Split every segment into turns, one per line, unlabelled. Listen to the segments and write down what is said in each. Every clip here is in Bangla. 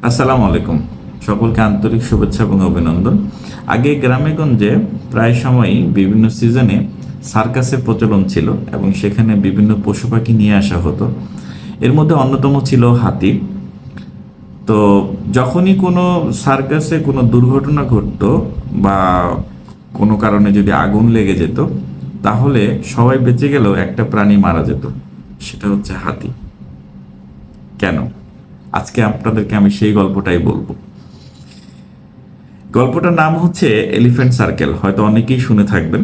আসসালামু আলাইকুম। সকলকে আন্তরিক শুভেচ্ছা এবং অভিনন্দন। আগে গ্রামেগঞ্জে প্রায় সময়ই বিভিন্ন সিজনে সার্কাসের প্রচলন ছিল এবং সেখানে বিভিন্ন পশু পাখি নিয়ে আসা হতো। এর মধ্যে অন্যতম ছিল হাতি। তো যখনই কোনো সার্কাসে কোনো দুর্ঘটনা ঘটতো বা কোনো কারণে যদি আগুন লেগে যেত, তাহলে সবাই বেঁচে গেলেও একটা প্রাণী মারা যেত, সেটা হচ্ছে হাতি। কেন? আজকে আপনাদেরকে আমি সেই গল্পটাই বলবো। গল্পটার নাম হচ্ছে এলিফ্যান্ট সার্কেল। হয়তো অনেকেই শুনে থাকবেন,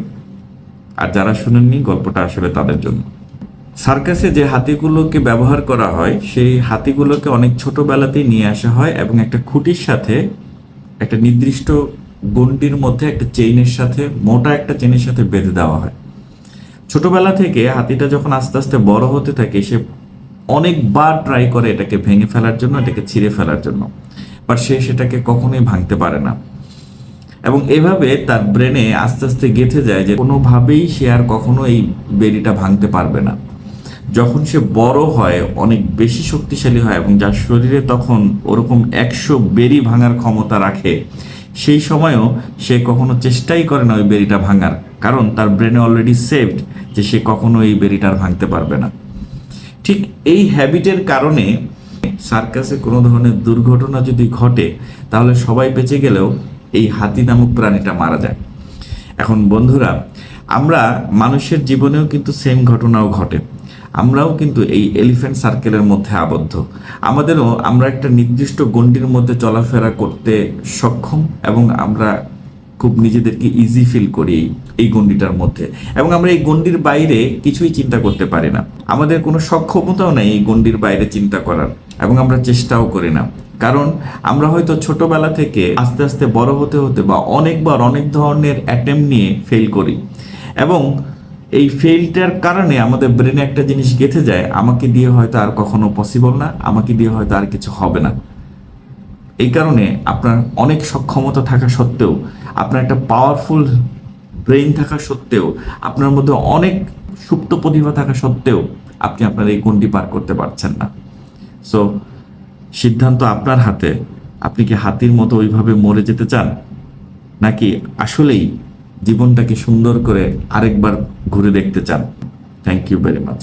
আর যারা শুনেননি গল্পটা আসলে তাদের জন্য। সার্কাসে যে হাতিগুলোকে ব্যবহার করা হয়, সেই হাতিগুলোকে অনেক ছোটবেলাতেই নিয়ে আসা হয় এবং একটা খুঁটির সাথে, একটা নির্দিষ্ট গণ্ডির মধ্যে একটা চেইনের সাথে, মোটা একটা চেইনের সাথে বেঁধে দেওয়া হয়। ছোটবেলা থেকে হাতিটা যখন আস্তে আস্তে বড় হতে থাকে, সে অনেকবার ট্রাই করে এটাকে ভেঙে ফেলার জন্য, এটাকে ছিঁড়ে ফেলার জন্য, বাট সে সেটাকে কখনোই ভাঙতে পারে না। এবং এভাবে তার ব্রেনে আস্তে আস্তে গেঁথে যায় যে কোনোভাবেই সে আর কখনো এই বেড়িটা ভাঙতে পারবে না। যখন সে বড় হয়, অনেক বেশি শক্তিশালী হয় এবং যার শরীরে তখন ওরকম 100 বেড়ি ভাঙার ক্ষমতা রাখে, সেই সময়ও সে কখনো চেষ্টাই করে না ওই বেড়িটা ভাঙার, কারণ তার ব্রেনে অলরেডি সেভড যে সে কখনো এই বেড়িটার ভাঙতে পারবে না। ঠিক এই হ্যাবিটের কারণে সার্কাসে কোনো ধরনের দুর্ঘটনা যদি ঘটে, তাহলে সবাই বেঁচে গেলেও এই হাতি নামক প্রাণীটা মারা যায়। এখন বন্ধুরা, আমরা মানুষের জীবনেও কিন্তু সেম ঘটনাও ঘটে। আমরাও কিন্তু এই এলিফ্যান্ট সার্কেলের মধ্যে আবদ্ধ। আমরা একটা নির্দিষ্ট গণ্ডির মধ্যে চলাফেরা করতে সক্ষম এবং আমরা খুব নিজেদেরকে ইজি ফিল করি এই গণ্ডিটার মধ্যে, এবং আমরা এই গণ্ডির বাইরে কিছুই চিন্তা করতে পারি না। আমাদের কোনো সক্ষমতাও নাই এই গণ্ডির বাইরে চিন্তা করার, এবং আমরা চেষ্টাও করি না, কারণ আমরা হয়তো ছোটবেলা থেকে আস্তে আস্তে বড় হতে হতে বা অনেকবার অনেক ধরনের অ্যাটেম্প নিয়ে ফেল করি, এবং এই ফেলটার কারণে আমাদের ব্রেনে একটা জিনিস গেঁথে যায়, আমাকে দিয়ে হয়তো আর কখনো পসিবল না, আমাকে দিয়ে হয়তো আর কিছু হবে না। এই কারণে আপনার অনেক সক্ষমতা থাকা সত্ত্বেও, আপনার একটা পাওয়ারফুল ব্রেইন থাকা সত্ত্বেও, আপনার মধ্যে অনেক সুপ্ত প্রতিভা থাকা সত্ত্বেও আপনি আপনার এই গণ্ডি পার করতে পারছেন না। সো সিদ্ধান্ত আপনার হাতে। আপনি কি হাতির মতো ওইভাবে মরে যেতে চান, নাকি আসলেই জীবনটাকে সুন্দর করে আরেকবার ঘুরে দেখতে চান? Thank you very much.